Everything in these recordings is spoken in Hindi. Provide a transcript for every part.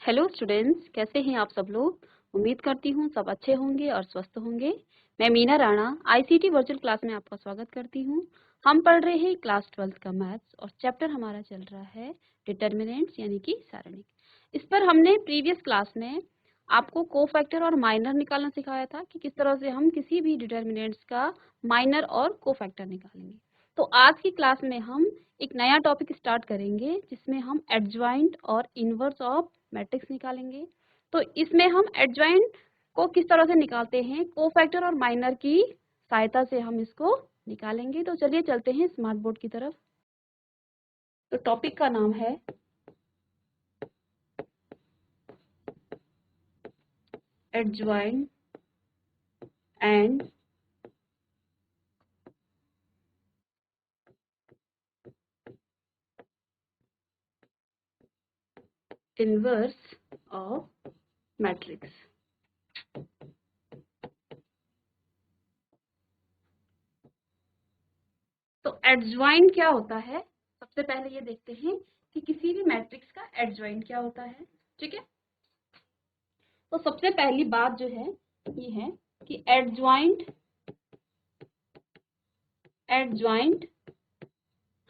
हेलो स्टूडेंट्स, कैसे हैं आप सब लोग। उम्मीद करती हूँ सब अच्छे होंगे और स्वस्थ होंगे। मैं Meena Rana ICT virtual class में आपका स्वागत करती हूँ। हम पढ़ रहे हैं क्लास 12 का मैथ्स और चैप्टर हमारा चल रहा है डिटर्मिनेंट्स यानी कि सारणिक। इस पर हमने प्रीवियस क्लास में आपको कोफैक्टर और माइनर निकालना सिखाया था कि किस तरह से हम किसी भी डिटर्मिनेंट्स का माइनर और कोफैक्टर निकालेंगे। तो आज की क्लास में हम एक नया टॉपिक स्टार्ट करेंगे जिसमें हम एडजॉइंट और इनवर्स ऑफ मैट्रिक्स निकालेंगे। तो इसमें हम एडजॉइंट को किस तरह से निकालते हैं, कोफैक्टर और माइनर की सहायता से हम इसको निकालेंगे। तो चलिए चलते हैं स्मार्ट बोर्ड की तरफ। तो टॉपिक का नाम है adjoint and inverse of matrix. तो एडजॉइंट क्या होता है, सबसे पहले ये देखते हैं कि किसी भी मैट्रिक्स का एडजॉइंट क्या होता है। ठीक है, तो सबसे पहली बात जो है ये है कि एडजॉइंट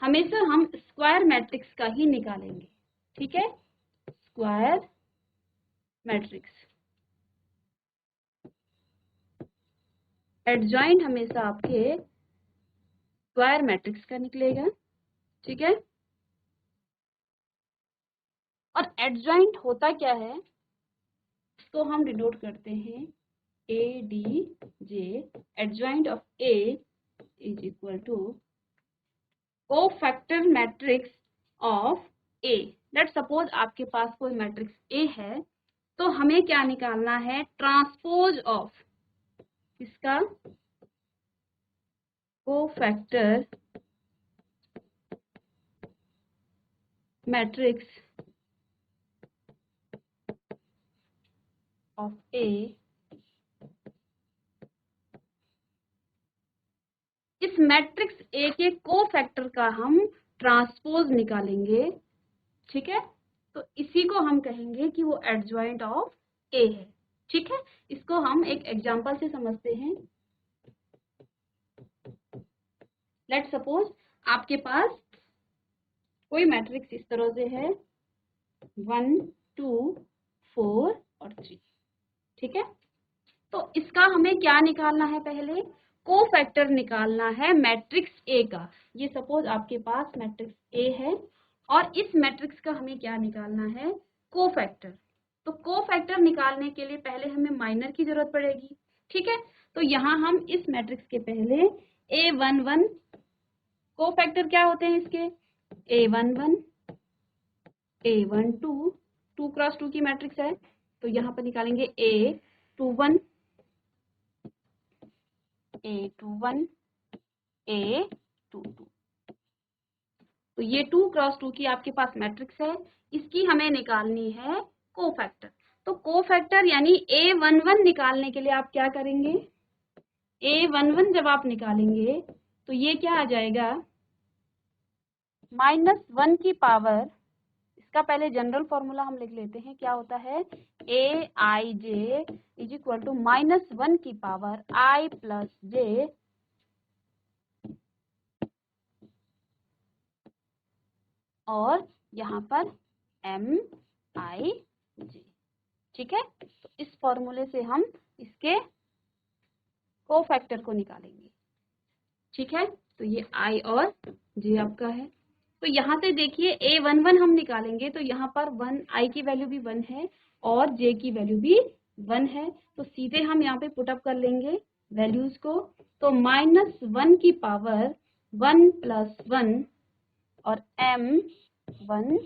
हमेशा हम स्क्वायर मैट्रिक्स का ही निकालेंगे। ठीक है, स्क्वायर मैट्रिक्स एडजॉइंट हमेशा आपके स्क्वायर मैट्रिक्स का निकलेगा। ठीक है, और एडजॉइंट होता क्या है, इसको हम डिनोट करते हैं A D J. Adjoint of A is equal to cofactor matrix of A. Let suppose आपके पास कोई मैट्रिक्स ए है, तो हमें क्या निकालना है, ट्रांसपोज ऑफ इसका कोफैक्टर मैट्रिक्स ऑफ ए। इस मैट्रिक्स ए के कोफैक्टर का हम ट्रांसपोज निकालेंगे। ठीक है, तो इसी को हम कहेंगे कि वो एडजॉइंट ऑफ ए है। ठीक है, इसको हम एक एग्जांपल से समझते हैं। लेट सपोज आपके पास कोई मैट्रिक्स इस तरह से है 1 2 4 और 3। ठीक है, तो इसका हमें क्या निकालना है, पहले कोफैक्टर निकालना है मैट्रिक्स ए का। ये सपोज आपके पास मैट्रिक्स ए है और इस मैट्रिक्स का हमें क्या निकालना है, कोफैक्टर। तो कोफैक्टर निकालने के लिए पहले हमें माइनर की जरूरत पड़ेगी। ठीक है, तो यहाँ हम इस मैट्रिक्स के पहले A11 कोफैक्टर क्या होते हैं इसके, A11 A12 2 क्रॉस 2 की मैट्रिक्स है, तो यहाँ पर निकालेंगे A21 A21 A22। तो ये 2 क्रॉस 2 की आपके पास मैट्रिक्स है, इसकी हमें निकालनी है कोफैक्टर। तो कोफैक्टर यानी A11 निकालने के लिए आप क्या करेंगे, A11 जब आप निकालेंगे तो ये क्या आ जाएगा, -1 की पावर, इसका पहले जनरल फॉर्मूला हम लिख लेते हैं, क्या होता है, ए आई जे इज इक्वल टू -1 की पावर आई प्लस जे और यहाँ पर एम आई जे। ठीक है, तो इस फॉर्मूले से हम इसके कोफैक्टर को निकालेंगे। ठीक है, तो ये आई और जे आपका है। तो यहाँ से देखिए A11 हम निकालेंगे तो यहाँ पर 1 आई की वैल्यू भी 1 है और जे की वैल्यू भी 1 है, तो सीधे हम यहाँ पे पुट अप कर लेंगे वैल्यूज को। तो -1 की पावर 1 प्लस 1 और M11।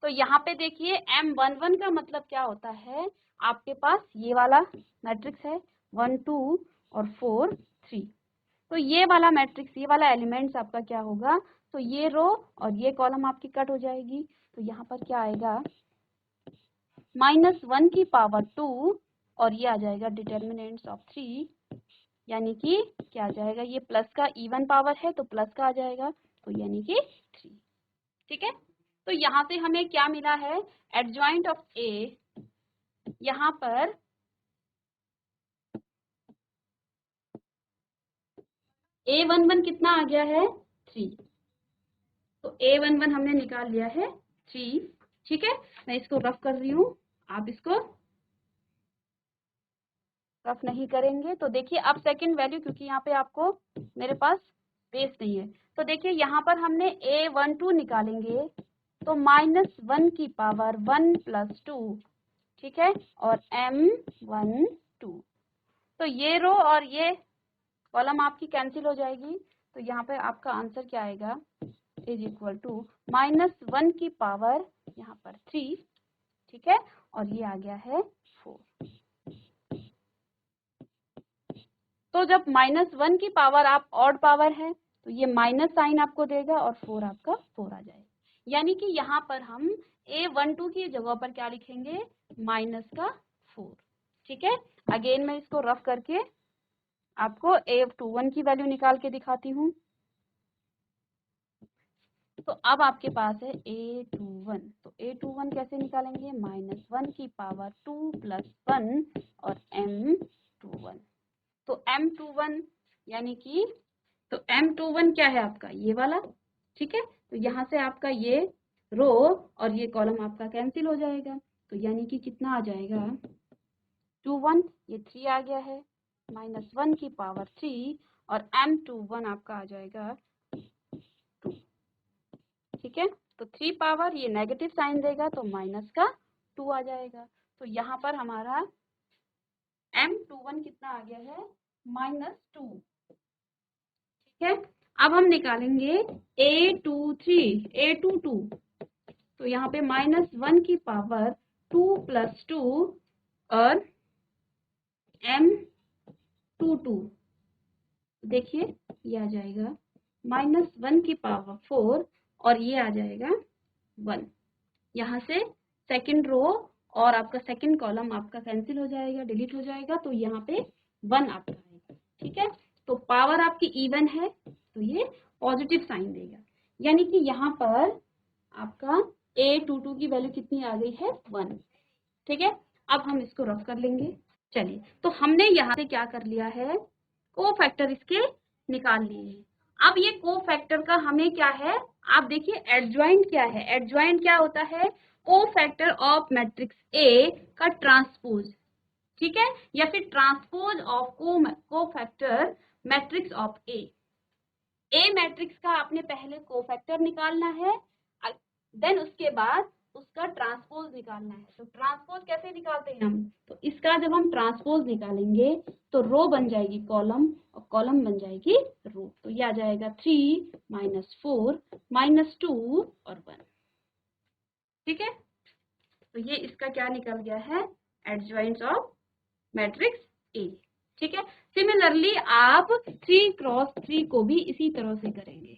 तो यहाँ पे देखिए M11 का मतलब क्या होता है, आपके पास ये वाला मैट्रिक्स है 1 2 और 4 3। तो ये वाला मैट्रिक्स, ये वाला एलिमेंट्स आपका क्या होगा, तो ये रो और ये कॉलम आपकी कट हो जाएगी। तो यहाँ पर क्या आएगा, -1 की पावर 2 और ये आ जाएगा डिटर्मिनेंट्स ऑफ 3, यानी कि क्या आ जाएगा, ये प्लस का इवन पावर है तो प्लस का आ जाएगा, तो यानी कि 3। ठीक है, तो यहाँ से हमें क्या मिला है, एडजॉइंट ऑफ ए, यहाँ पर A11 कितना आ गया है 3, तो A11 हमने निकाल लिया है 3। ठीक है, मैं इसको रफ कर रही हूँ, आप इसको रफ नहीं करेंगे तो देखिए अब सेकंड वैल्यू, क्योंकि यहाँ पे आपको मेरे पास स्पेस नहीं है, तो देखिए यहाँ पर हमने A12 निकालेंगे तो -1 की पावर 1 + 2, ठीक है, और M12, तो ये रो और ये कॉलम आपकी कैंसिल हो जाएगी, तो यहाँ पे आपका आंसर क्या आएगा, इज इक्वल टू -1 की पावर यहाँ पर 3, ठीक है, और ये आ गया है 4। तो जब -1 की पावर आप ऑड पावर है तो ये माइनस साइन आपको देगा और 4 आपका 4 आ जाएगा, यानी कि यहाँ पर हम A12 की जगह पर क्या लिखेंगे, -4। ठीक है, अगेन मैं इसको रफ करके आपको A21 की वैल्यू निकाल के दिखाती हूँ। तो अब आपके पास है A21, तो A21 कैसे निकालेंगे, -1 की पावर 2 + 1 और M21, तो M21 यानी कि, तो M21 क्या है आपका, ये वाला, ठीक है, तो यहाँ से आपका ये रो और ये कॉलम आपका कैंसिल हो जाएगा, तो यानी कि कितना आ जाएगा 21, ये 3 आ गया है, -1 की पावर 3 और M21 आपका आ जाएगा 2, ठीक है, तो 3 पावर ये नेगेटिव साइन देगा तो -2 आ जाएगा, तो यहाँ पर हमारा M21 कितना आ गया है, -2। ठीक है, अब हम निकालेंगे A22, तो यहाँ पे -1 की पावर 2 + 2 और M22, देखिए ये आ जाएगा -1 की पावर 4 और ये आ जाएगा 1, यहाँ से सेकंड रो और आपका सेकंड कॉलम आपका कैंसिल हो जाएगा, डिलीट हो जाएगा, तो यहाँ पे 1 आपका आएगा, ठीक है, तो पावर आपकी इवन है तो ये पॉजिटिव साइन देगा, यानी कि यहाँ पर आपका A22 की वैल्यू कितनी आ गई है 1। ठीक है, अब हम इसको रफ कर लेंगे। चलिए, तो हमने यहाँ से क्या कर लिया है, को फैक्टर इसके निकाल लिए हैं। अब ये को फैक्टर का हमें क्या है, आप देखिए एडजॉइंट क्या है, एडजॉइंट क्या होता है, को फैक्टर ऑफ मैट्रिक्स ए का ट्रांसपोज, ठीक है, या फिर ट्रांसपोज ऑफ को factor matrix of A matrix का आपने पहले को फैक्टर निकालना है, देन उसके बाद उसका ट्रांसपोज निकालना है। तो ट्रांसपोज कैसे निकालते हैं हम, तो इसका जब हम ट्रांसपोज निकालेंगे तो रो बन जाएगी कॉलम और कॉलम बन जाएगी रो, तो ये आ जाएगा 3 -4 -2 और 1। ठीक है, तो ये इसका क्या निकल गया है, एडजॉइंट्स ऑफ मैट्रिक्स ए। ठीक है, सिमिलरली आप 3 × 3 को भी इसी तरह से करेंगे।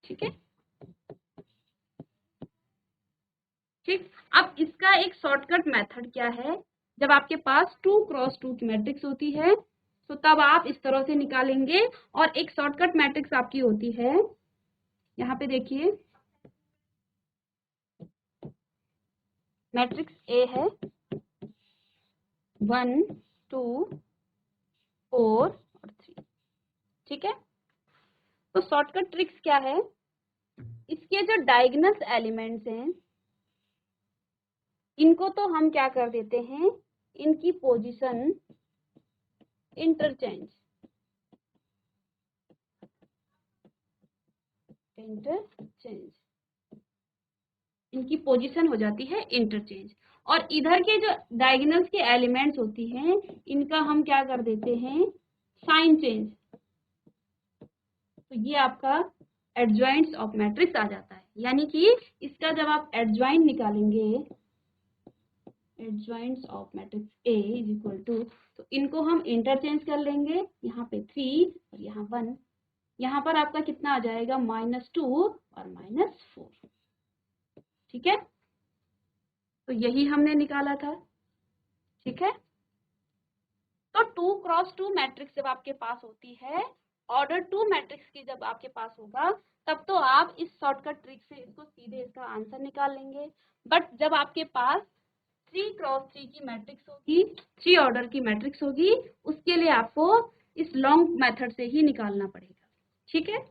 ठीक है, ठीक, अब इसका एक शॉर्टकट मेथड क्या है, जब आपके पास 2 × 2 की मैट्रिक्स होती है तो तब आप इस तरह से निकालेंगे, और एक शॉर्टकट मैट्रिक्स आपकी होती है, यहाँ पे देखिए मैट्रिक्स ए है 1 2 4 और 3। ठीक है, तो शॉर्टकट ट्रिक्स क्या है, इसके जो डायगोनल एलिमेंट्स हैं इनको तो हम क्या कर देते हैं, इनकी पोजीशन इंटरचेंज इनकी पोजीशन हो जाती है इंटरचेंज, और इधर के जो डायगोनल्स के एलिमेंट्स होती हैं इनका हम क्या कर देते हैं, साइन चेंज, तो ये आपका एडजॉइंट्स ऑफ मैट्रिक्स आ जाता है, यानी कि इसका जब आप एडजॉइंट निकालेंगे, adjoints of matrix A is equal to, तो इनको हम इंटरचेंज कर लेंगे, यहाँ पे 3 और यहाँ 1, यहाँ पर आपका कितना आ जाएगा, -2 और -4। ठीक है, तो यही हमने निकाला था। ठीक है, तो 2 × 2 मैट्रिक्स जब आपके पास होती है, ऑर्डर 2 मैट्रिक्स की जब आपके पास होगा तब तो आप इस शॉर्टकट ट्रिक से इसको सीधे इसका आंसर निकाल लेंगे। बट जब आपके पास 3x3 की मैट्रिक्स होगी, 3 ऑर्डर की मैट्रिक्स होगी, उसके लिए आपको इस लॉन्ग मेथड से ही निकालना पड़ेगा। ठीक है,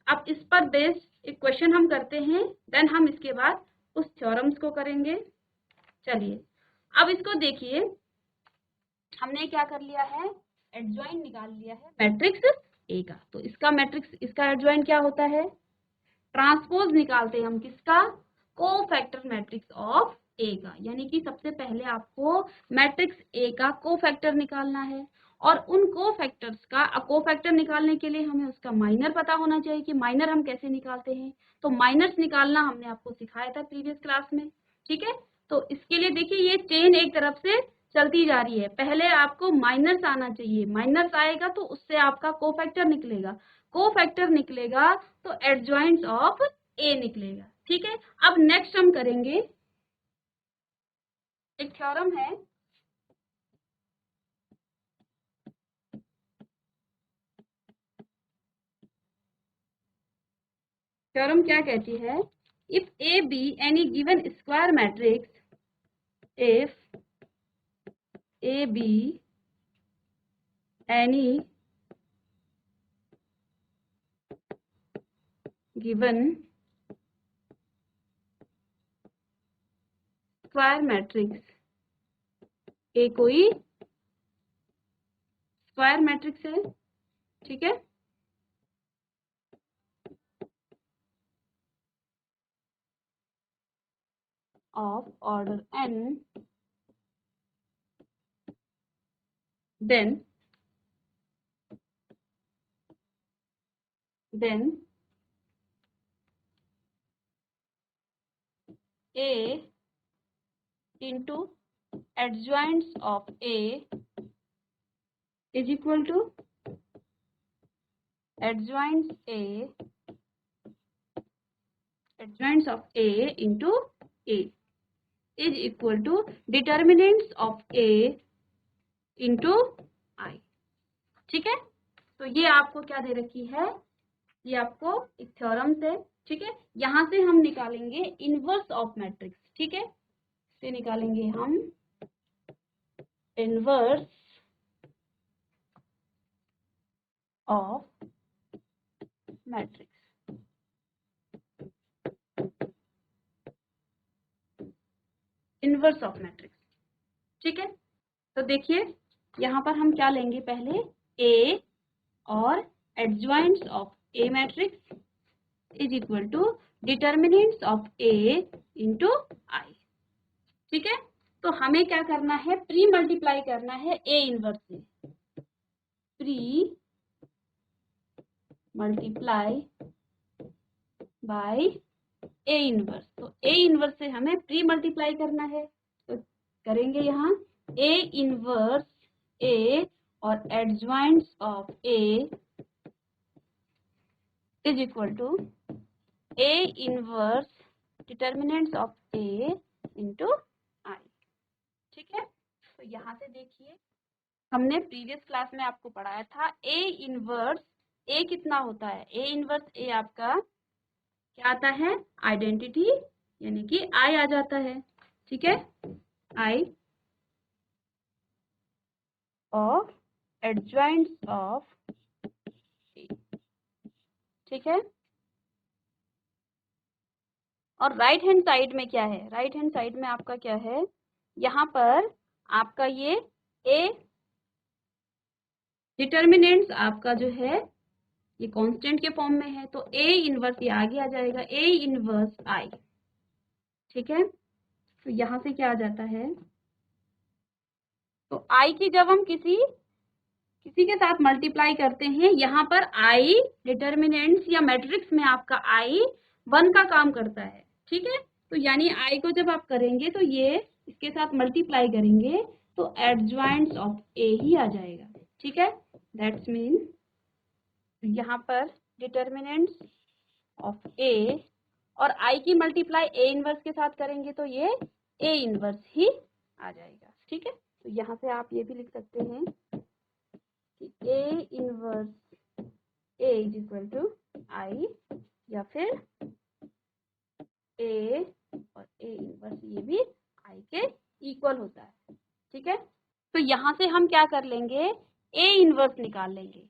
अब इस पर बेस्ड एक क्वेश्चन हम करते हैं, देन हम इसके बाद उस थ्योरम्स को करेंगे। चलिए अब इसको देखिए, हमने क्या कर लिया है, एडजॉइन निकाल लिया है मैट्रिक्स ए का। तो इसका मैट्रिक्स, इसका एडजॉइन क्या होता है, ट्रांसपोज निकालते हैं हम किसका, कोफैक्टर मैट्रिक्स ऑफ ए का। यानी कि सबसे पहले आपको मैट्रिक्स ए का कोफैक्टर निकालना है, और उन कोफैक्टर्स का कोफैक्टर निकालने के लिए हमें उसका माइनर पता होना चाहिए कि माइनर हम कैसे निकालते हैं। तो माइनर्स निकालना हमने आपको सिखाया था प्रीवियस क्लास में। ठीक है, तो इसके लिए देखिए ये चेन एक तरफ से चलती जा रही है, पहले आपको माइनर्स आना चाहिए, माइनर्स आएगा तो उससे आपका कोफैक्टर निकलेगा, कोफैक्टर निकलेगा तो एडजॉइंट्स ऑफ ए निकलेगा। ठीक है, अब नेक्स्ट हम करेंगे, एक थ्योरम है, थ्योरम क्या कहती है, if A be any given square matrix, if A be any given square matrix, A कोई स्क्वायर मैट्रिक्स है, ठीक है, of order n, then A into adjoints of A is equal to adjoints of A into A is equal to determinants of A into I। ठीक है, तो ये आपको क्या दे रखी है, ये आपको एक थ्योरम से, ठीक है, यहां से हम निकालेंगे इनवर्स ऑफ मैट्रिक्स। ठीक है, से निकालेंगे हम inverse of matrix. Inverse of matrix, ठीक है, तो देखिए यहाँ पर हम क्या लेंगे, पहले ए और adjoints of A matrix is equal to determinants of A into I. ठीक है, तो हमें क्या करना है, प्री मल्टीप्लाई करना है ए इनवर्स से, pre multiply by A inverse. तो ए इनवर्स से हमें प्री मल्टीप्लाई करना है, तो करेंगे यहाँ ए इनवर्स ए और adjoints of A is equal to A inverse determinants of A into I. ठीक है, तो यहाँ से देखिए हमने प्रीवियस क्लास में आपको पढ़ाया था ए इनवर्स ए कितना होता है, ए इनवर्स ए आपका क्या आता है, आइडेंटिटी, यानी कि आई आ जाता है। ठीक है, आई ऑफ एडजॉइंट्स ऑफ ए। ठीक है, और राइट हैंड साइड में क्या है, राइट हैंड साइड में आपका क्या है, यहाँ पर आपका ये ए डिटर्मिनेंट्स आपका जो है ये कांस्टेंट के फॉर्म में है, तो ए इनवर्स ये आगे आ जाएगा, ए इनवर्स आई। ठीक है, तो यहाँ से क्या आ जाता है, तो आई की जब हम किसी के साथ मल्टीप्लाई करते हैं, यहाँ पर आई डिटर्मिनेंट्स या मैट्रिक्स में आपका आई 1 का काम करता है। ठीक है, तो यानी आई को जब आप करेंगे तो ये इसके साथ मल्टीप्लाई करेंगे तो एडजॉइंट्स ऑफ ए ही आ जाएगा। ठीक है, दैट्स मीन यहाँ पर डिटर्मिनेंट्स ऑफ ए और आई की मल्टीप्लाई ए इनवर्स के साथ करेंगे तो ये ए इनवर्स ही आ जाएगा। ठीक है, तो यहाँ से आप ये भी लिख सकते हैं कि A inverse A is equal to I, या फिर ए और ए इनवर्स ये भी आई के इक्वल होता है। ठीक है, तो यहाँ से हम क्या कर लेंगे, ए इनवर्स निकाल लेंगे।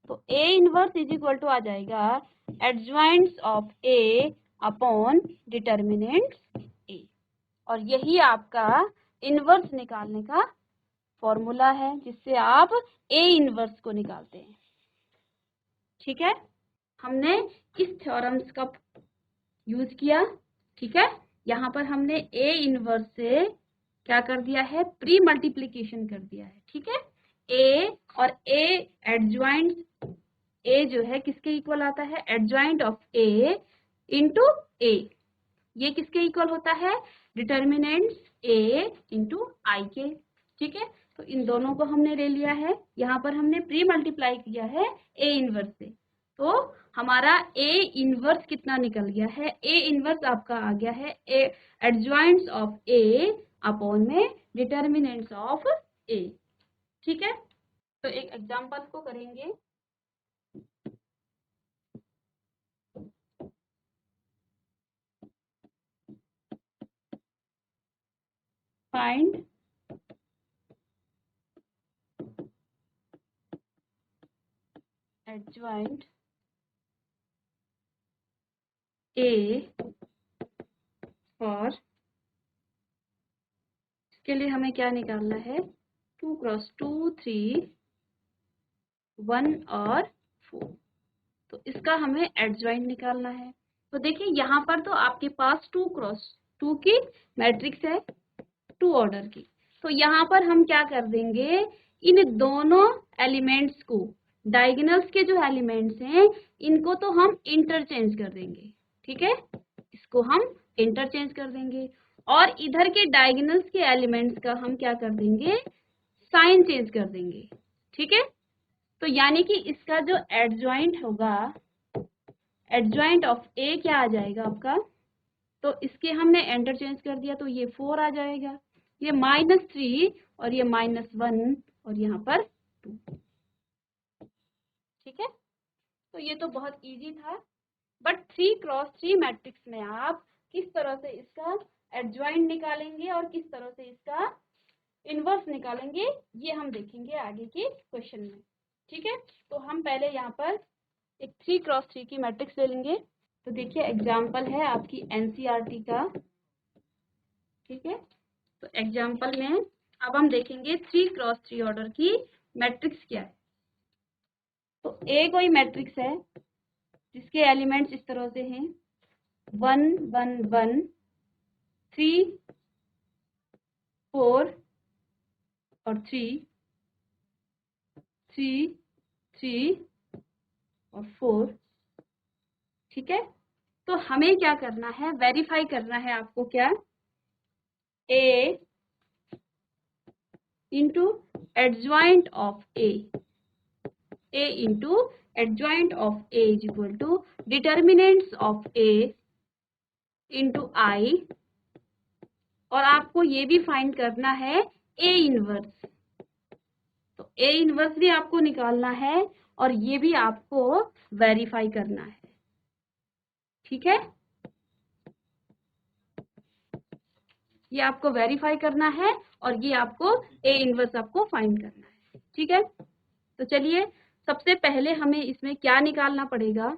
तो A inverse is equal to आ जाएगा adjoints of A upon determinants A, और यही आपका इनवर्स निकालने का फॉर्मूला है जिससे आप ए इनवर्स को निकालते हैं। ठीक है, हमने इस थ्योरम्स का यूज किया। ठीक है, यहाँ पर हमने ए इनवर्स से क्या कर दिया है, प्री मल्टीप्लीकेशन कर दिया है। ठीक है, ए और ए एडजॉइंट, ए जो है किसके इक्वल आता है, एडजॉइंट ऑफ ए इंटू ए, ये किसके इक्वल होता है, डिटर्मिनेंट्स ए इंटू आई के। ठीक है, तो इन दोनों को हमने ले लिया है, यहाँ पर हमने प्री मल्टीप्लाई किया है ए इनवर्स से, तो हमारा ए इनवर्स कितना निकल गया है, ए इनवर्स आपका आ गया है ए एडजॉइंट्स ऑफ ए अपॉन में डिटर्मिनेंट्स ऑफ ए। ठीक है, तो एक एग्जांपल को करेंगे। फाइंड एडजॉइंट ए फॉर, इसके लिए हमें क्या निकालना है, 2 क्रॉस 2 3 1 और 4, तो इसका हमें एडजॉइंट निकालना है। तो देखिए यहाँ पर तो आपके पास 2 क्रॉस 2 की मैट्रिक्स है, 2 ऑर्डर की, तो यहाँ पर हम क्या कर देंगे, इन दोनों एलिमेंट्स को, डायगोनल्स के जो एलिमेंट्स हैं इनको तो हम इंटरचेंज कर देंगे। ठीक है, इसको हम इंटरचेंज कर देंगे, और इधर के डायगोनल्स के एलिमेंट्स का हम क्या कर देंगे, साइन चेंज कर देंगे। ठीक है, तो यानी कि इसका जो एडजॉइंट होगा, एडजॉइंट ऑफ ए क्या आ जाएगा आपका, तो इसके हमने इंटरचेंज कर दिया तो ये 4 आ जाएगा, ये -3 और ये -1 और यहाँ पर 2। ठीक है, तो ये तो बहुत इजी था, बट 3 क्रॉस 3 मैट्रिक्स में आप किस तरह से इसका एडजॉइंट निकालेंगे और किस तरह से इसका इनवर्स निकालेंगे, ये हम देखेंगे आगे के क्वेश्चन में। ठीक है, तो हम पहले यहाँ पर एक 3 क्रॉस 3 की मैट्रिक्स ले लेंगे। तो देखिए एग्जाम्पल है आपकी एनसीईआरटी का। ठीक है, तो एग्जाम्पल में अब हम देखेंगे 3 क्रॉस 3 ऑर्डर की मैट्रिक्स क्या है। तो ए कोई मैट्रिक्स है जिसके एलिमेंट्स इस तरह से हैं, 1 1 1 3 4 और 3 3 3 और 4। ठीक है, तो हमें क्या करना है, वेरीफाई करना है आपको, क्या, A into adjoint of A, A into adjoint of A is equal to determinants of A into I, और आपको ये भी फाइंड करना है ए इनवर्स, तो ए इनवर्स भी आपको निकालना है और ये भी आपको वेरीफाई करना है। ठीक है, ये आपको वेरीफाई करना है और ये आपको ए इनवर्स आपको फाइंड करना है। ठीक है, तो चलिए सबसे पहले हमें इसमें क्या निकालना पड़ेगा,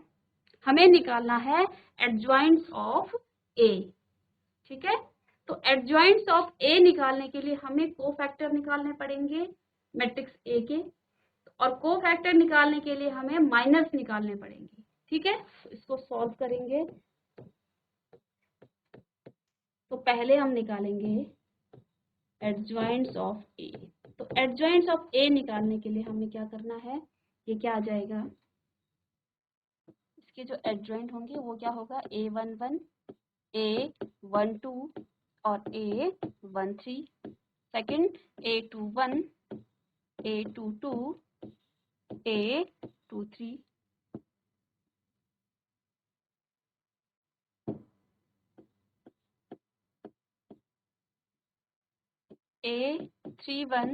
हमें निकालना है एडजॉइंट्स ऑफ ए। ठीक है, तो एडजॉइंट्स ऑफ ए निकालने के लिए हमें कोफैक्टर निकालने पड़ेंगे मैट्रिक्स ए के, और कोफैक्टर निकालने के लिए हमें माइनस निकालने पड़ेंगे। ठीक है, तो इसको सॉल्व करेंगे। तो पहले हम निकालेंगे एडजॉइंट्स ऑफ ए। तो एडजॉइंट्स ऑफ ए निकालने के लिए हमें क्या करना है, ये क्या आ जाएगा, इसके जो एडजॉइंट होंगे वो क्या होगा, A11 A12 और A13, second A21 A22 A23, A31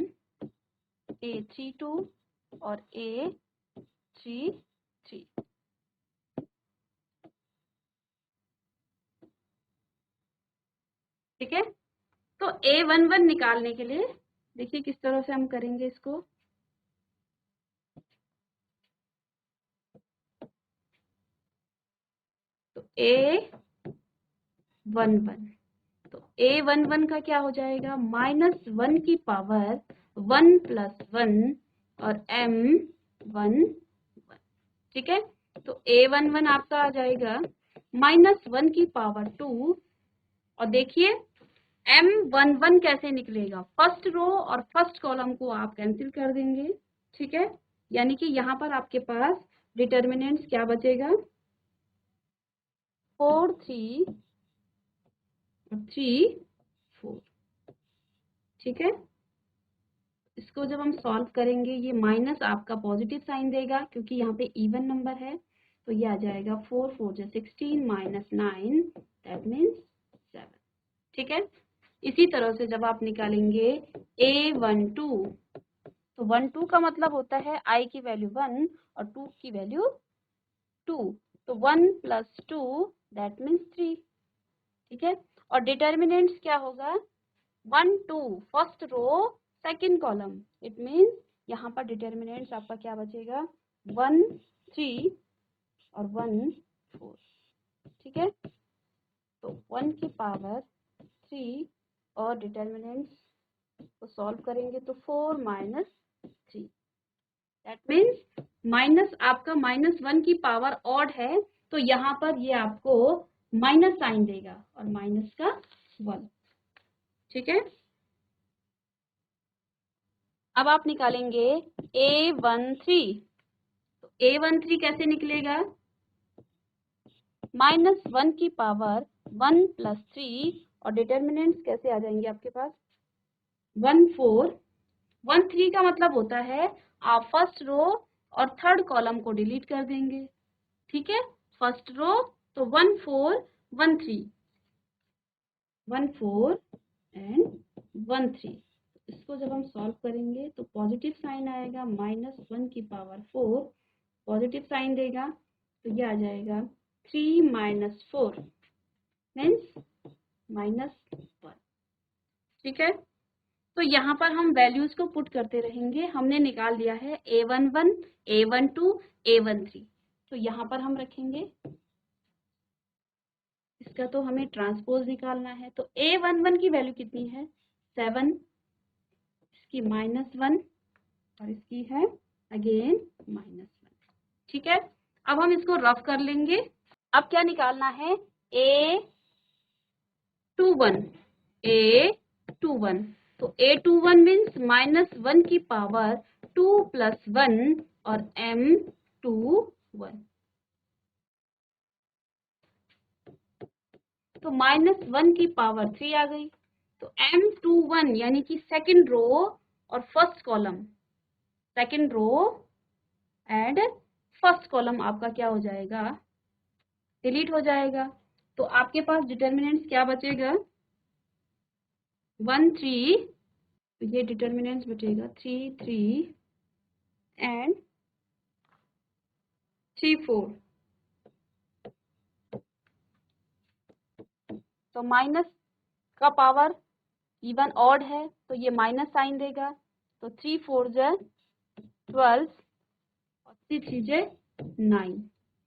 A32 और A34। 3। ठीक है, तो A11 निकालने के लिए देखिए किस तरह से हम करेंगे इसको। तो A11, तो A11 का क्या हो जाएगा, -1 की पावर 1 + 1 और M11। ठीक है, तो A11 आपका आ जाएगा -1 की पावर 2, और देखिए M11 कैसे निकलेगा, फर्स्ट रो और फर्स्ट कॉलम को आप कैंसिल कर देंगे। ठीक है, यानी कि यहाँ पर आपके पास डिटर्मिनेंट्स क्या बचेगा, 4 3 और 3 4। ठीक है, इसको जब हम सॉल्व करेंगे ये माइनस आपका पॉजिटिव साइन देगा क्योंकि यहाँ पे इवन नंबर है, तो ये आ जाएगा 4 4 16 -9 दैट मीन्स 7। ठीक है, इसी तरह से जब आप निकालेंगे A12, तो 1 2 का मतलब होता है I की वैल्यू 1 और 2 की वैल्यू 2, तो 1 + 2 दैट मीन्स 3। ठीक है, और डिटर्मिनेंट्स क्या होगा, 1 2 first row second column, it means यहाँ पर डिटर्मिनेंट्स आपका क्या बचेगा, 1 3 और 1 4। ठीक है, तो 1 की पावर 3 और डिटर्मिनेंट्स को सॉल्व करेंगे तो 4 - 3 दैट मीन्स माइनस आपका -1 की पावर ऑड है, तो यहाँ पर ये आपको माइनस साइन देगा और माइनस का 1। ठीक है, अब आप निकालेंगे A13, तो A13 कैसे निकलेगा, -1 की पावर 1 + 3 और डिटर्मिनेंट्स कैसे आ जाएंगे आपके पास, 1 4 1 3 का मतलब होता है आप फर्स्ट रो और थर्ड कॉलम को डिलीट कर देंगे। ठीक है, फर्स्ट रो तो 1 4 1 3 1 4 एंड 1 3। इसको जब हम सॉल्व करेंगे तो पॉजिटिव साइन आएगा, -1 की पावर 4 पॉजिटिव साइन देगा, तो ये आ जाएगा 3 - 4 मीन्स -1। ठीक है, तो यहाँ पर हम वैल्यूज को पुट करते रहेंगे। हमने निकाल दिया है A11 A12 A13, तो यहाँ पर हम रखेंगे, इसका तो हमें ट्रांसपोज निकालना है, तो A11 की वैल्यू कितनी है, 7, इसकी -1 और इसकी है अगेन -1। ठीक है, अब हम इसको रफ कर लेंगे। अब क्या निकालना है, A21 A21, तो A21 मीन्स -1 की पावर 2 + 1 और M21, तो -1 की पावर 3 आ गई, तो M21 यानी कि सेकंड रो और first column, second row and first column आपका क्या हो जाएगा, डिलीट हो जाएगा, तो आपके पास डिटर्मिनेंट्स क्या बचेगा, 1 3, तो ये डिटर्मिनेंट्स बचेगा 3 3 एंड 3 4। तो माइनस का पावर इवन ऑड है तो ये माइनस साइन देगा, तो 3 4 ज 12 और 3 3 ज 9,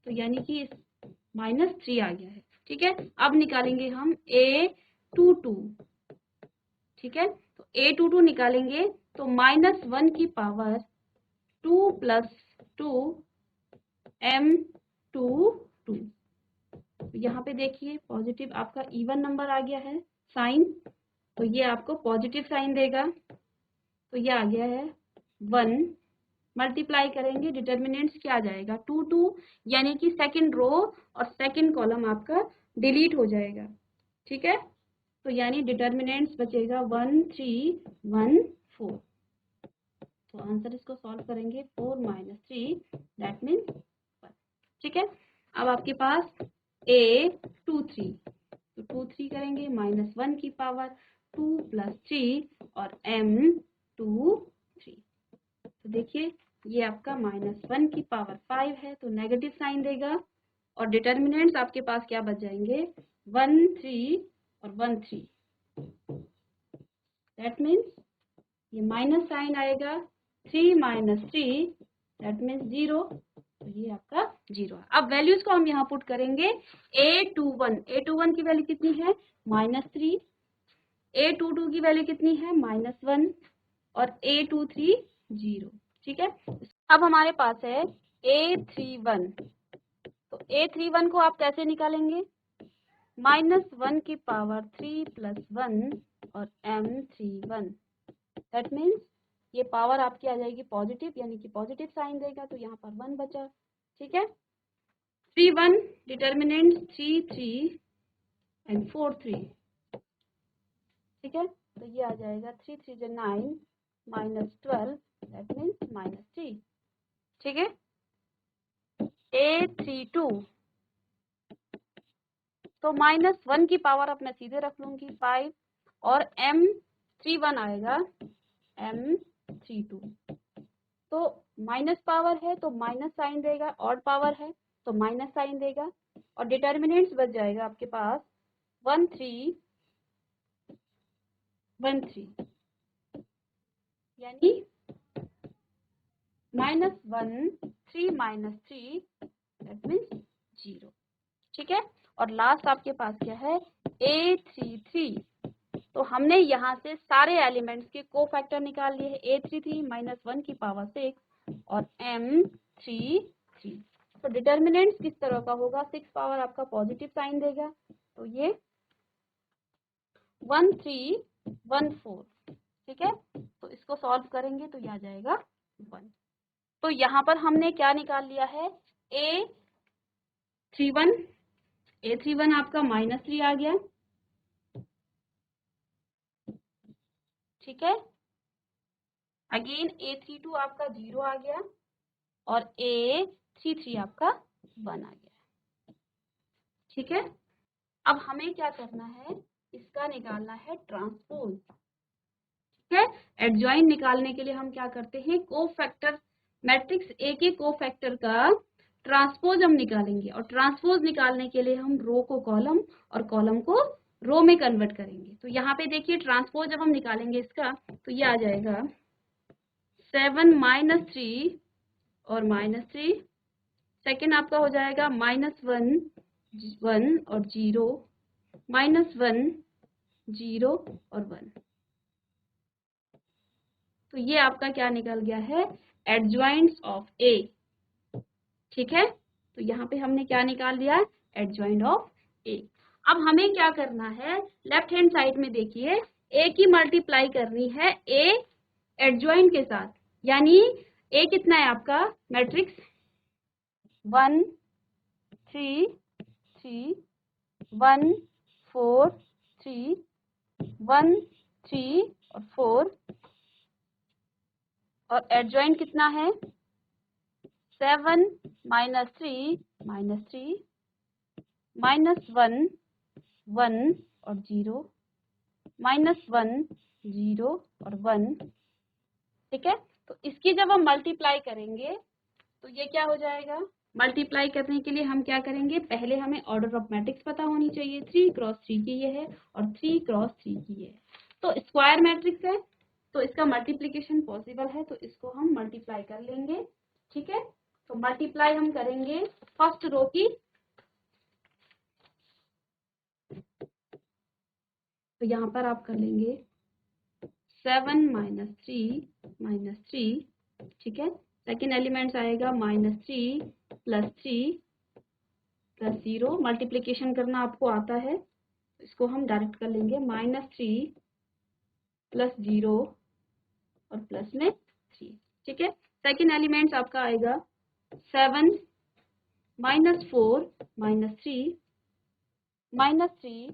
तो यानी कि -3 आ गया है। ठीक है, अब निकालेंगे हम A22। ठीक है, तो A22 निकालेंगे तो -1 की पावर 2 + 2 M22, यहाँ पे देखिए पॉजिटिव आपका इवन नंबर आ गया है साइन, तो ये आपको पॉजिटिव साइन देगा, तो ये आ गया है 1, मल्टीप्लाई करेंगे डिटर्मिनेंट्स क्या आ जाएगा, 2 2, यानी कि सेकंड रो और सेकंड कॉलम आपका डिलीट हो जाएगा। ठीक है, तो यानी डिटर्मिनेंट्स बचेगा 1 3 1 4, तो आंसर इसको सॉल्व करेंगे 4 - 3 दैट मीन्स 1। ठीक है, अब आपके पास A23, तो 2 3 करेंगे, -1 की पावर 2 + 3 और M23, तो देखिए ये आपका -1 की पावर 5 है तो नेगेटिव साइन देगा। और डिटर्मिनेंट्स आपके पास क्या बच जाएंगे, 1 3 और 1 3। दैट मीन्स ये माइनस साइन आएगा, 3 - 3 दैट मीन्स 0। तो ये आपका 0 है। अब वैल्यूज को हम यहाँ पुट करेंगे। A21 की वैल्यू कितनी है, -3। A22 की वैल्यू कितनी है, -1। और A23 0। ठीक है। अब हमारे पास है A31। तो A31 को आप कैसे निकालेंगे, -1 की पावर 3 + 1 और M31। दैट मीन्स ये पावर आपकी आ जाएगी पॉजिटिव, यानी कि पॉजिटिव साइन देगा, तो यहाँ पर 1 बचा। ठीक है। 3 1 डिटर्मिनेंट 3 3 एंड 4 3। ठीक है। तो ये आ जाएगा 3 3 जो 9 -12 दैट मीन्स -3। ठीक है। A32 तो -1 की पावर अब मैं सीधे रख लूंगी 5 और M31 आएगा M32। तो माइनस पावर है तो माइनस साइन देगा, ऑड पावर है तो माइनस साइन देगा। और डिटर्मिनेंट्स बच जाएगा आपके पास 1 3 1 3, यानी -1 3 - 3 दैट मीन्स 0। ठीक है। और लास्ट आपके पास क्या है, A33। तो हमने यहाँ से सारे एलिमेंट्स के कोफैक्टर निकाल लिए हैं। A33 -1 की पावर 6 और M33। तो डिटर्मिनेंट्स किस तरह का होगा, 6 पावर आपका पॉजिटिव साइन देगा, तो ये 1 3 1 4। ठीक है। तो इसको सॉल्व करेंगे तो ये आ जाएगा 1। तो यहाँ पर हमने क्या निकाल लिया है, A31 आपका -3 आ गया। ठीक है। अगेन A32 आपका 0 आ गया और A33 आपका 1 आ गया। ठीक है। अब हमें क्या करना है, इसका निकालना है ट्रांसपोज। ठीक है। एडजॉइन निकालने के लिए हम क्या करते हैं, कोफैक्टर मैट्रिक्स ए के कोफैक्टर का ट्रांसपोज हम निकालेंगे। और ट्रांसपोज निकालने के लिए हम रो को कॉलम और कॉलम को रो में कन्वर्ट करेंगे। तो यहाँ पे देखिए ट्रांसपोज जब हम निकालेंगे इसका, तो ये आ जाएगा 7 - 3 और -3। सेकेंड आपका हो जाएगा -1 1 और 0, -1 0 और 1। तो ये आपका क्या निकल गया है, एडजॉइंट्स ऑफ ए। ठीक है। तो यहाँ पे हमने क्या निकाल लिया, एडजॉइंट ऑफ ए। अब हमें क्या करना है, लेफ्ट हैंड साइड में देखिए, ए की मल्टीप्लाई करनी है ए एडजॉइंट के साथ। यानी ए कितना है आपका, मैट्रिक्स 1 3 3 1 4 3 1 3 और 4। और एडजॉइंट कितना है, 7 - 3 -3 -1 1 और 0 -1 0 और 1। ठीक है। तो इसकी जब हम मल्टीप्लाई करेंगे तो ये क्या हो जाएगा, मल्टीप्लाई करने के लिए हम क्या करेंगे, पहले हमें ऑर्डर ऑफ मैट्रिक्स पता होनी चाहिए। 3 × 3 की ये है और 3 × 3 की ये है। तो स्क्वायर मैट्रिक्स है तो इसका मल्टीप्लिकेशन पॉसिबल है, तो इसको हम मल्टीप्लाई कर लेंगे। ठीक है। तो मल्टीप्लाई हम करेंगे फर्स्ट रो की, तो यहाँ पर आप कर लेंगे 7 - 3 -3। ठीक है। सेकेंड एलिमेंट्स आएगा -3 + 3 + 0। मल्टीप्लिकेशन करना आपको आता है, इसको हम डायरेक्ट कर लेंगे, -3 + 0 और प्लस में 3। ठीक है। सेकेंड एलिमेंट्स आपका आएगा 7 -4 -3 -3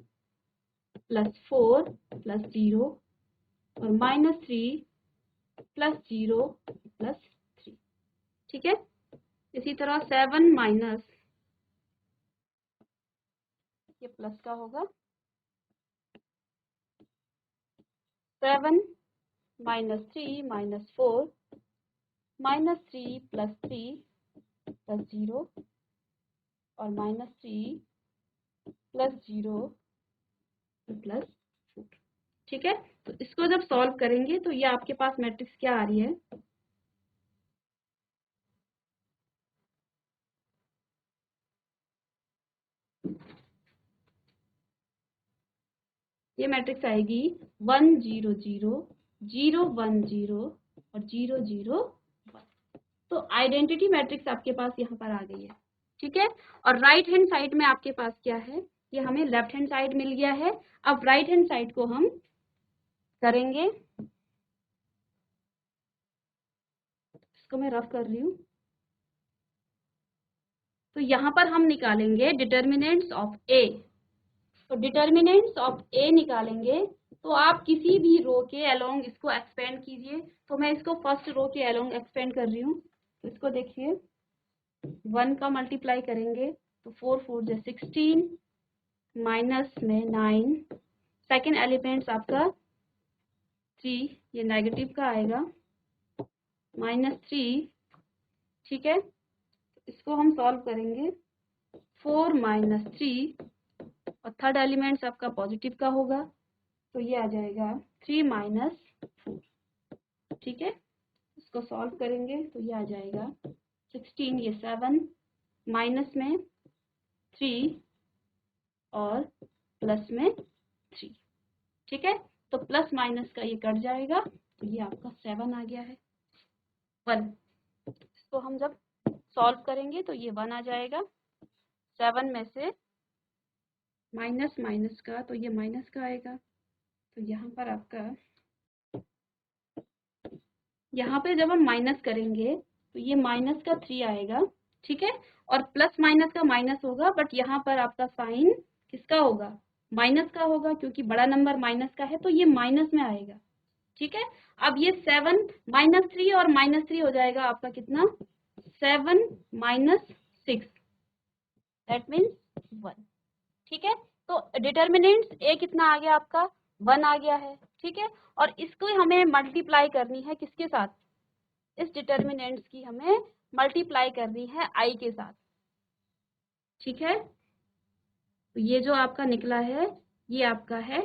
+ 4 + 0 और -3 + 0 + 3। ठीक है। इसी तरह 7 माइनस, ये प्लस का होगा, 7 - 3 - 4 -3 + 3 + 0 और -3 + 0 + 4। ठीक है, तो इसको जब सॉल्व करेंगे तो ये आपके पास मैट्रिक्स क्या आ रही है, ये मैट्रिक्स आएगी 1 0 0 0 1 0 और 0 0 1। तो आइडेंटिटी मैट्रिक्स आपके पास यहाँ पर आ गई है। ठीक है, और राइट हैंड साइड में आपके पास क्या है, ये हमें लेफ्ट हैंड साइड मिल गया है। अब राइट हैंड साइड को हम करेंगे, इसको मैं रफ कर रही हूँ। तो यहाँ पर हम निकालेंगे डिटर्मिनेंट्स ऑफ ए। तो डिटर्मिनेंट्स ऑफ ए निकालेंगे तो आप किसी भी रो के अलोंग इसको एक्सपेंड कीजिए। तो मैं इसको फर्स्ट रो के अलोंग एक्सपेंड कर रही हूँ। तो इसको देखिए, 1 का मल्टीप्लाई करेंगे तो 4 4 जो 16 माइनस में 9, सेकेंड एलिमेंट्स आपका 3, ये नेगेटिव का आएगा, -3। ठीक है, इसको हम सॉल्व करेंगे, 4 - 3 और थर्ड एलिमेंट्स आपका पॉजिटिव का होगा, तो ये आ जाएगा 3 - 4। ठीक है, इसको सॉल्व करेंगे तो ये आ जाएगा 16, ये 7 माइनस में 3 और प्लस में 3। ठीक है, तो प्लस माइनस का ये कट जाएगा, तो ये आपका 7 आ गया है, 1। इसको हम जब सॉल्व करेंगे तो ये 1 आ जाएगा, 7 में से माइनस माइनस का, तो ये माइनस का आएगा। तो यहाँ पर आपका, यहाँ पे जब हम माइनस करेंगे तो ये माइनस का 3 आएगा। ठीक है, और प्लस माइनस का माइनस होगा, बट यहाँ पर आपका साइन किसका होगा, माइनस का होगा, क्योंकि बड़ा नंबर माइनस का है तो ये माइनस में आएगा। ठीक है, अब ये 7 -3 और -3 हो जाएगा आपका कितना, 7 - 6, दैट मीन्स 1। ठीक है, तो डिटर्मिनेंट्स ए कितना आ गया आपका, 1 आ गया है। ठीक है, और इसको हमें मल्टीप्लाई करनी है किसके साथ, इस डिटर्मिनेंट्स की हमें मल्टीप्लाई करनी है आई के साथ। ठीक है, तो ये जो आपका निकला है ये आपका है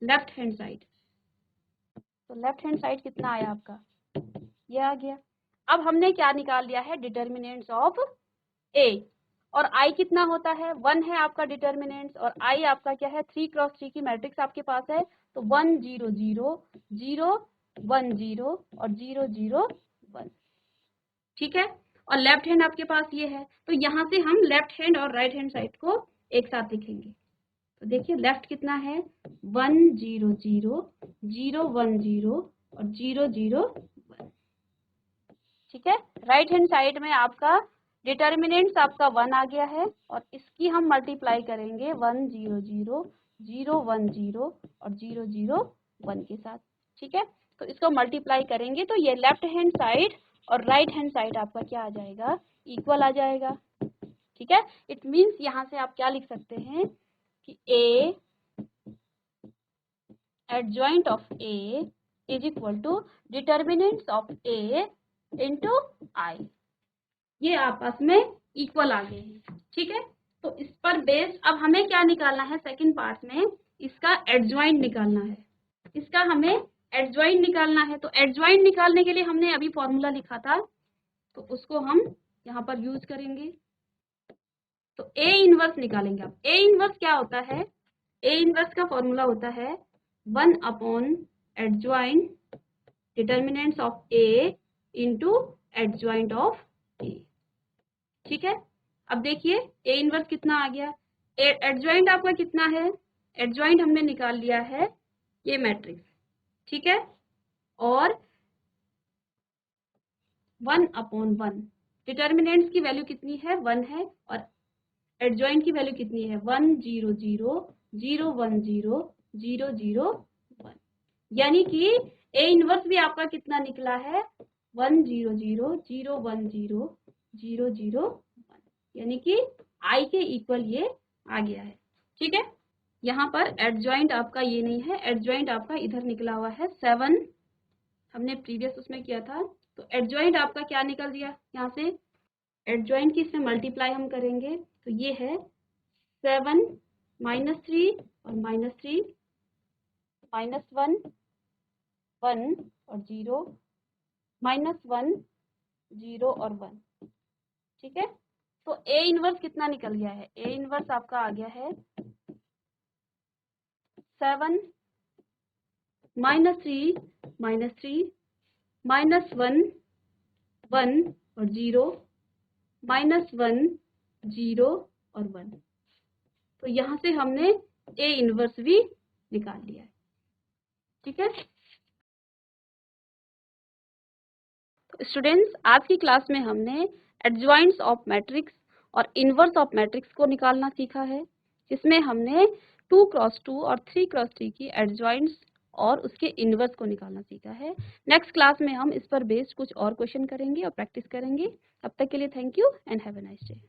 लेफ्ट हैंड साइड। तो लेफ्ट हैंड साइड कितना आया आपका, ये आ गया। अब हमने क्या निकाल लिया है, डिटर्मिनेंट्स ऑफ ए, और आई कितना होता है, 1 है आपका डिटर्मिनेंट्स, और आई आपका क्या है, 3 × 3 की मैट्रिक्स आपके पास है। तो 1 0 0 0 1 0 और 0 0 1। ठीक है, और लेफ्ट हैंड आपके पास ये है, तो यहाँ से हम लेफ्ट हैंड और राइट हैंड साइड को एक साथ लिखेंगे। तो देखिए लेफ्ट कितना है, 1 0 0 0 1 0 और 0 0 1। ठीक है, राइट हैंड साइड में आपका डिटर्मिनेंट्स आपका 1 आ गया है, और इसकी हम मल्टीप्लाई करेंगे 1 0 0 0 1 0 और 0 0 1 के साथ। ठीक है, तो इसको मल्टीप्लाई करेंगे तो ये लेफ्ट हैंड साइड और राइट हैंड साइड आपका क्या आ जाएगा, इक्वल आ जाएगा। ठीक है, इट मीन्स यहाँ से आप क्या लिख सकते हैं कि A adjoint of A is equal to determinants of A into I, ये आपस में इक्वल आ गए हैं। ठीक है, तो इस पर बेस अब हमें क्या निकालना है, सेकंड पार्ट में इसका एडजॉइंट निकालना है, इसका हमें एडजॉइंट निकालना है। तो एडजॉइंट निकालने के लिए हमने अभी फॉर्मूला लिखा था, तो उसको हम यहाँ पर यूज करेंगे। तो ए इनवर्स निकालेंगे। अब ए इनवर्स क्या होता है, ए इनवर्स का फॉर्मूला होता है 1 adjoint determinants of A into adjoint of A. ठीक है, अब देखिए ए इनवर्स कितना आ गया, एडजॉइंट आपका कितना है, एडजॉइंट हमने निकाल लिया है ये मैट्रिक्स। ठीक है, और 1/1 डिटर्मिनेंट्स की वैल्यू कितनी है, 1 है, और एडजॉइंट की वैल्यू कितनी है, 1 0 0 0 1 0 0 0 1। यानी कि ए इनवर्स भी आपका कितना निकला है, 1 0 0 0 1 0 0 0 1, यानी कि आई के इक्वल ये आ गया है। ठीक है, यहाँ पर एडजॉइंट आपका ये नहीं है, एडजॉइंट आपका इधर निकला हुआ है 7, हमने प्रीवियस उसमें किया था तो एडजॉइंट आपका क्या निकल गया यहाँ से, एडजॉइंट की इसमें मल्टीप्लाई हम करेंगे तो ये है 7 -3 और -3 -1 1 और 0 -1 0 और 1। ठीक है, तो ए इनवर्स कितना निकल गया है, ए इनवर्स आपका आ गया है 7 -3 -3 -1 1 और 0 -1 0 और 1। तो यहाँ से हमने ए इनवर्स भी निकाल लिया है। ठीक है, तो स्टूडेंट्स आज की क्लास में हमने एडजॉइंट्स ऑफ मैट्रिक्स और इनवर्स ऑफ मैट्रिक्स को निकालना सीखा है, जिसमें हमने 2x2 और 3x3 की एडजॉइंट्स और उसके इनवर्स को निकालना सीखा है। नेक्स्ट क्लास में हम इस पर बेस्ड कुछ और क्वेश्चन करेंगे और प्रैक्टिस करेंगे। तब तक के लिए thank you and have a nice day.